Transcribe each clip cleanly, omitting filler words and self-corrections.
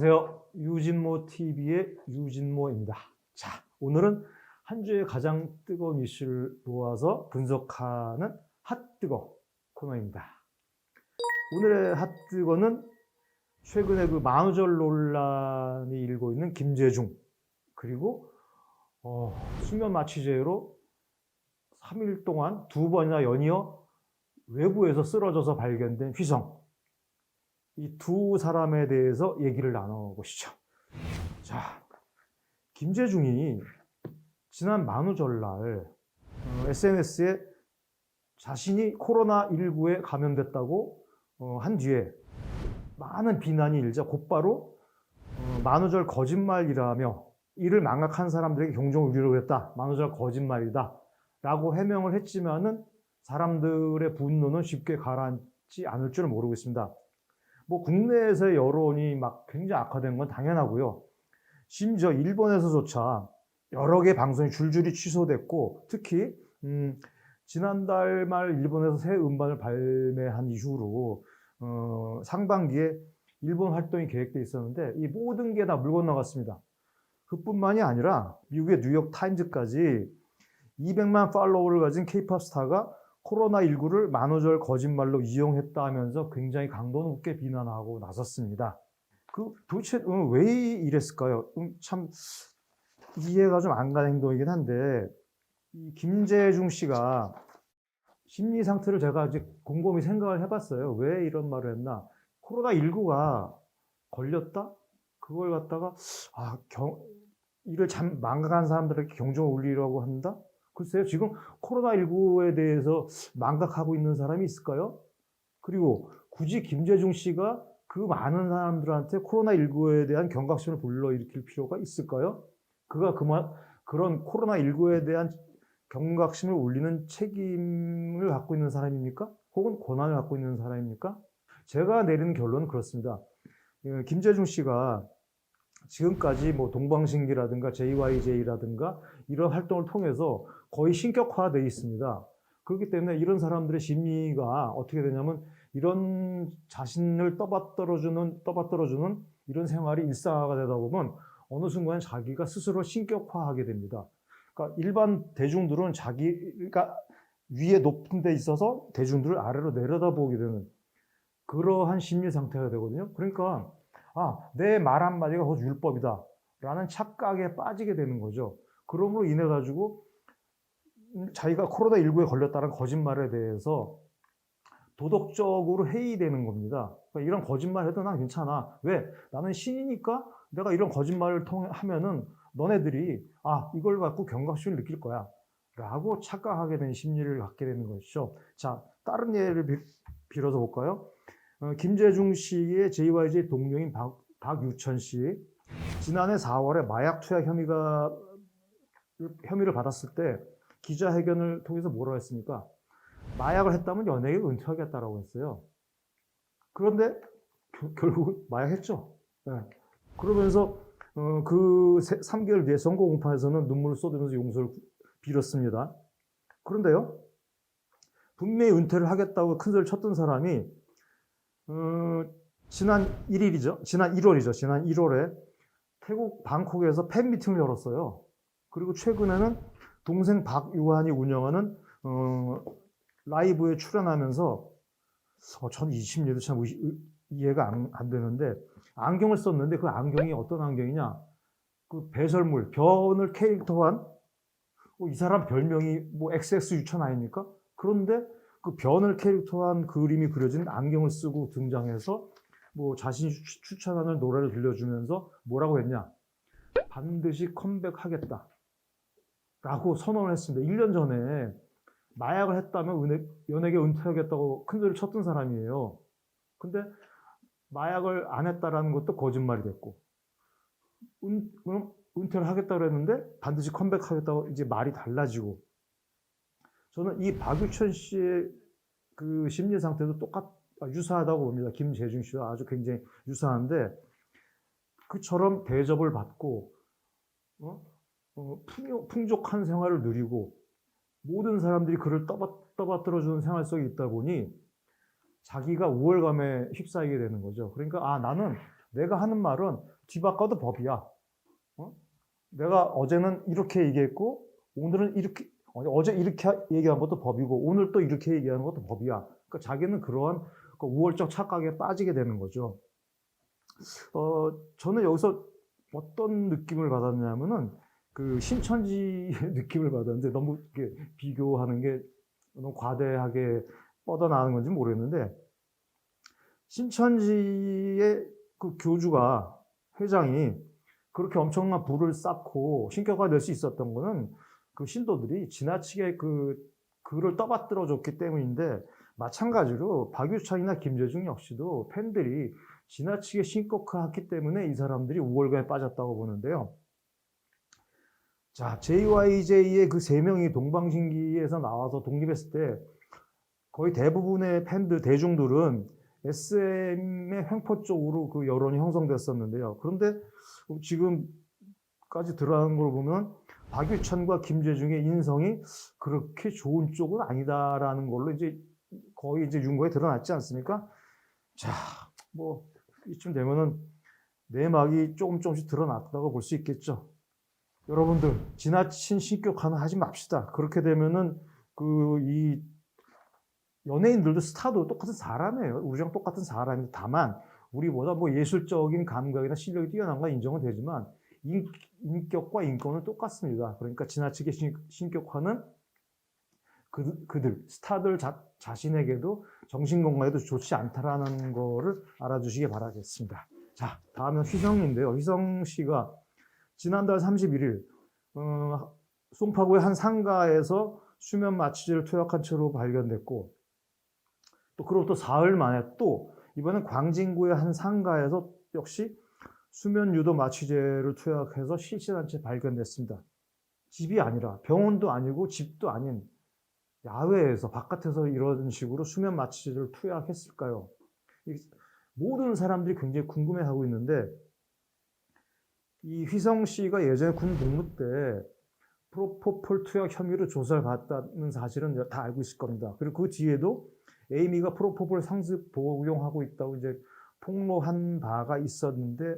안녕하세요. 유진모 TV의 유진모입니다. 자, 오늘은 한 주의 가장 뜨거운 이슈를 모아서 분석하는 핫뜨거 코너입니다. 오늘의 핫뜨거는 최근에 그 만우절 논란이 일고 있는 김재중, 그리고 수면 마취제로 3일 동안 2번이나 연이어 외부에서 쓰러져서 발견된 휘성, 이 두 사람에 대해서 얘기를 나눠보시죠. 자, 김재중이 지난 만우절날 SNS에 자신이 코로나19에 감염됐다고 한 뒤에 많은 비난이 일자 곧바로 만우절 거짓말이라며 이를 망각한 사람들에게 경종을 울리려고 했다. 만우절 거짓말이다. 라고 해명을 했지만은 사람들의 분노는 쉽게 가라앉지 않을 줄 모르고 있습니다. 뭐 국내에서의 여론이 막 굉장히 악화된 건 당연하고요. 심지어 일본에서조차 여러 개 방송이 줄줄이 취소됐고, 특히 지난달 말 일본에서 새 음반을 발매한 이후로 상반기에 일본 활동이 계획돼 있었는데 이 모든 게 다 물 건너갔습니다. 그뿐만이 아니라 미국의 뉴욕 타임즈까지 200만 팔로워를 가진 K-팝 스타가 코로나19를 만우절 거짓말로 이용했다 하면서 굉장히 강도 높게 비난하고 나섰습니다. 도대체 왜 이랬을까요? 참 이해가 좀 안 가는 행동이긴 한데, 이 김재중 씨가 심리 상태를 제가 이제 곰곰이 생각을 해봤어요. 왜 이런 말을 했나? 코로나19가 걸렸다? 그걸 갖다가 이를 망각한 사람들에게 경종을 울리려고 한다? 글쎄요, 지금 코로나19에 대해서 망각하고 있는 사람이 있을까요? 그리고 굳이 김재중 씨가 그 많은 사람들한테 코로나19에 대한 경각심을 불러일으킬 필요가 있을까요? 그가 그런 코로나19에 대한 경각심을 울리는 책임을 갖고 있는 사람입니까? 혹은 권한을 갖고 있는 사람입니까? 제가 내리는 결론은 그렇습니다. 김재중 씨가 지금까지 뭐 동방신기라든가 JYJ라든가 이런 활동을 통해서 거의 신격화되어 있습니다. 그렇기 때문에 이런 사람들의 심리가 어떻게 되냐면 이런 자신을 떠받들어주는 이런 생활이 일상화가 되다 보면 어느 순간 자기가 스스로 신격화하게 됩니다. 그러니까 일반 대중들은 자기가 위에 높은 데 있어서 대중들을 아래로 내려다보게 되는 그러한 심리 상태가 되거든요. 그러니까 내 말 한마디가 곧 율법이다 라는 착각에 빠지게 되는 거죠. 그럼으로 인해 가지고 자기가 코로나19에 걸렸다는 거짓말에 대해서 도덕적으로 해이되는 겁니다. 그러니까 이런 거짓말 해도 난 괜찮아. 왜? 나는 신이니까 내가 이런 거짓말을 하면은 너네들이 이걸 갖고 경각심을 느낄 거야 라고 착각하게 된 심리를 갖게 되는 것이죠. 자, 다른 예를 빌어서 볼까요? 김재중 씨의 JYJ 동료인 박유천 씨, 지난해 4월에 마약 투약 혐의를 받았을 때 기자회견을 통해서 뭐라고 했습니까? 마약을 했다면 연예계 은퇴하겠다라고 했어요. 그런데 결국은 마약했죠. 네. 그러면서 그 3개월 뒤에 선거 공판에서는 눈물을 쏟으면서 용서를 빌었습니다. 그런데요, 분명히 은퇴를 하겠다고 큰 소리를 쳤던 사람이 지난 1월에 태국 방콕에서 팬미팅을 열었어요. 그리고 최근에는 동생 박유한이 운영하는 라이브에 출연하면서 전 이 심리도 참 이해가 안 되는데, 안경을 썼는데 그 안경이 어떤 안경이냐, 그 배설물 변을 캐릭터한 이 사람 별명이 뭐 XX 유천 아닙니까? 그런데 그 변을 캐릭터한 그림이 그려진 안경을 쓰고 등장해서 뭐 자신이 추천하는 노래를 들려주면서 뭐라고 했냐, 반드시 컴백하겠다 라고 선언을 했습니다. 1년 전에 마약을 했다면 연예계 은퇴하겠다고 큰소리를 쳤던 사람이에요. 근데 마약을 안 했다라는 것도 거짓말이 됐고, 은퇴를 하겠다고 했는데 반드시 컴백하겠다고 이제 말이 달라지고, 저는 이 박유천 씨의 그 심리 상태도 유사하다고 봅니다. 김재중 씨와 아주 굉장히 유사한데, 그처럼 대접을 받고 풍족한 생활을 누리고 모든 사람들이 그를 떠받들어주는 생활 속에 있다 보니 자기가 우월감에 휩싸이게 되는 거죠. 그러니까 나는 내가 하는 말은 뒤바꿔도 법이야. 내가 어제는 이렇게 얘기했고 오늘은 이렇게 어제 이렇게 얘기한 것도 법이고 오늘 또 이렇게 얘기하는 것도 법이야. 그러니까 자기는 그러한 우월적 착각에 빠지게 되는 거죠. 저는 여기서 어떤 느낌을 받았냐면은 그 신천지의 느낌을 받았는데 너무 이렇게 비교하는 게 너무 과대하게 뻗어나가는 건지 모르겠는데 신천지의 그 교주가 회장이 그렇게 엄청난 부를 쌓고 신격화 될 수 있었던 거는 그 신도들이 지나치게 그를 떠받들어 줬기 때문인데 마찬가지로 박유찬이나 김재중 역시도 팬들이 지나치게 신격화했기 때문에 이 사람들이 우월감에 빠졌다고 보는데요. 자, JYJ의 그 세 명이 동방신기에서 나와서 독립했을 때 거의 대부분의 팬들, 대중들은 SM의 횡포 쪽으로 그 여론이 형성됐었는데요. 그런데 지금까지 드러나는 걸 보면 박유천과 김재중의 인성이 그렇게 좋은 쪽은 아니다라는 걸로 이제 거의 이제 윤거에 드러났지 않습니까? 자, 뭐 이쯤 되면은 내막이 조금씩 드러났다고 볼 수 있겠죠. 여러분들 지나친 신격화는 하지 맙시다. 그렇게 되면은 이 연예인들도 스타도 똑같은 사람이에요. 우리랑 똑같은 사람인데 다만 우리보다 뭐 예술적인 감각이나 실력이 뛰어난 건 인정은 되지만 인격과 인권은 똑같습니다. 그러니까 지나치게 신격화는 그들 스타들 자신에게도 정신건강에도 좋지 않다라는 거를 알아주시기 바라겠습니다. 자, 다음은 휘성인데요. 휘성 씨가 지난달 31일 송파구의 한 상가에서 수면 마취제를 투약한 채로 발견됐고 또 그로부터 사흘 만에 또 이번엔 광진구의 한 상가에서 역시 수면 유도 마취제를 투약해서 실신한 채 발견됐습니다. 집이 아니라 병원도 아니고 집도 아닌 야외에서 바깥에서 이런 식으로 수면 마취제를 투약했을까요? 모든 사람들이 굉장히 궁금해하고 있는데 이 휘성 씨가 예전에 군 복무 때 프로포폴 투약 혐의로 조사를 받았다는 사실은 다 알고 있을 겁니다. 그리고 그 뒤에도 에이미가 프로포폴 상습 복용하고 있다고 이제 폭로한 바가 있었는데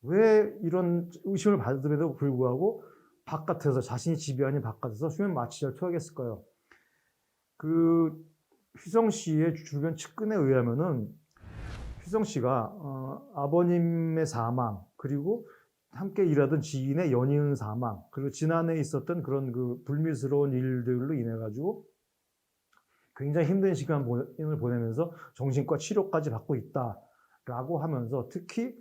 왜 이런 의심을 받음에도 불구하고 바깥에서 자신이 집이 아닌 바깥에서 수면 마취제를 투약했을까요? 그 휘성 씨의 주변 측근에 의하면은 휘성 씨가 아버님의 사망 그리고 함께 일하던 지인의 연이은 사망 그리고 지난해 있었던 그런 그 불미스러운 일들로 인해 가지고 굉장히 힘든 시간을 보내면서 정신과 치료까지 받고 있다라고 하면서 특히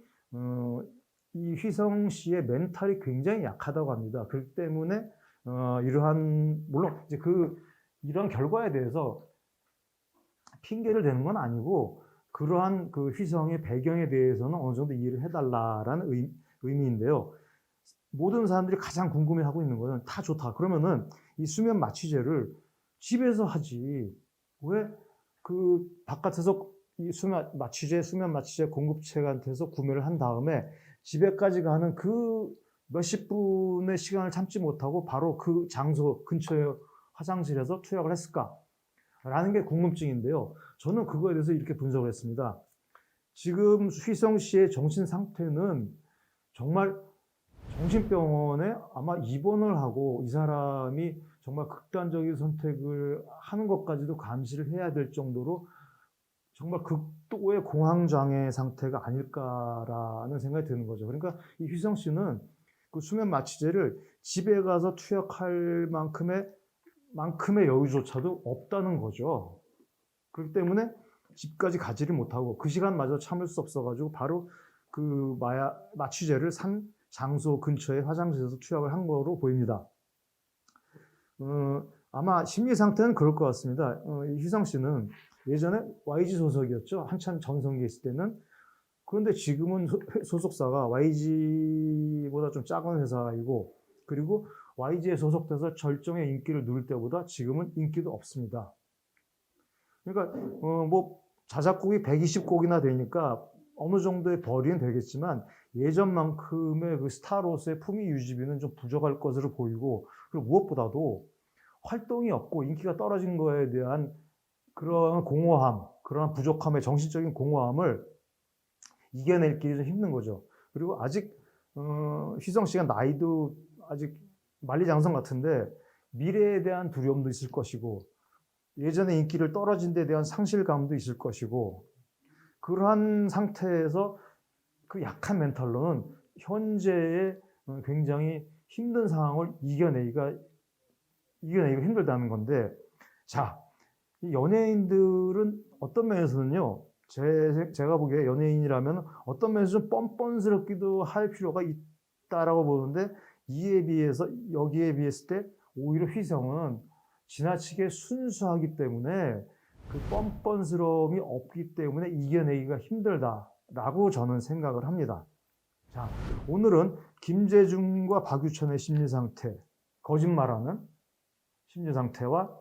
이 휘성 씨의 멘탈이 굉장히 약하다고 합니다. 그렇기 때문에 이러한 물론 이제 이런 결과에 대해서 핑계를 대는 건 아니고 그러한 그 휘성의 배경에 대해서는 어느 정도 이해를 해달라라는 의미인데요. 모든 사람들이 가장 궁금해하고 있는 것은 다 좋다. 그러면은 이 수면 마취제를 집에서 하지 왜 그 바깥에서 이 수면 마취제 공급체한테서 구매를 한 다음에 집에까지 가는 그 몇십 분의 시간을 참지 못하고 바로 그 장소 근처의 화장실에서 투약을 했을까? 라는 게 궁금증인데요. 저는 그거에 대해서 이렇게 분석을 했습니다. 지금 휘성 씨의 정신 상태는 정말 정신병원에 아마 입원을 하고 이 사람이 정말 극단적인 선택을 하는 것까지도 감시를 해야 될 정도로 정말 극도의 공황장애 상태가 아닐까라는 생각이 드는 거죠. 그러니까 이 휘성 씨는 그 수면 마취제를 집에 가서 투약할 만큼의 여유조차도 없다는 거죠. 그렇기 때문에 집까지 가지를 못하고 그 시간마저 참을 수 없어가지고 바로 그 마취제를 산 장소 근처의 화장실에서 투약을 한 거로 보입니다. 아마 심리 상태는 그럴 것 같습니다. 휘성 씨는 예전에 YG 소속이었죠. 한참 전성기에 있을 때는. 그런데 지금은 소속사가 YG보다 좀 작은 회사이고 그리고 YG에 소속돼서 절정의 인기를 누릴 때보다 지금은 인기도 없습니다. 그러니까 뭐 자작곡이 120곡이나 되니까 어느 정도의 벌이는 되겠지만 예전만큼의 그 스타로서의 품위 유지비는 좀 부족할 것으로 보이고 그리고 무엇보다도 활동이 없고 인기가 떨어진 거에 대한 그런 공허함, 그런 부족함의 정신적인 공허함을 이겨낼 길이 좀 힘든 거죠. 그리고 아직 휘성 씨가 나이도 아직 만리장성 같은데 미래에 대한 두려움도 있을 것이고 예전에 인기를 떨어진 데 대한 상실감도 있을 것이고 그러한 상태에서 그 약한 멘탈로는 현재의 굉장히 힘든 상황을 이겨내기가 힘들다는 건데 자, 이 연예인들은 어떤 면에서는요 제가 보기에 연예인이라면 어떤 면에서 좀 뻔뻔스럽기도 할 필요가 있다라고 보는데 여기에 비했을 때 오히려 휘성은 지나치게 순수하기 때문에 그 뻔뻔스러움이 없기 때문에 이겨내기가 힘들다라고 저는 생각을 합니다. 자, 오늘은 김재중과 박유천의 심리 상태, 거짓말하는 심리 상태와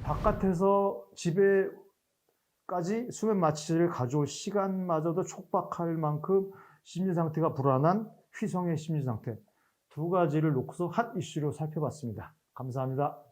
바깥에서 집에까지 수면 마취를 가져올 시간마저도 촉박할 만큼 심리 상태가 불안한 휘성의 심리 상태 두 가지를 놓고서 핫 이슈로 살펴봤습니다. 감사합니다.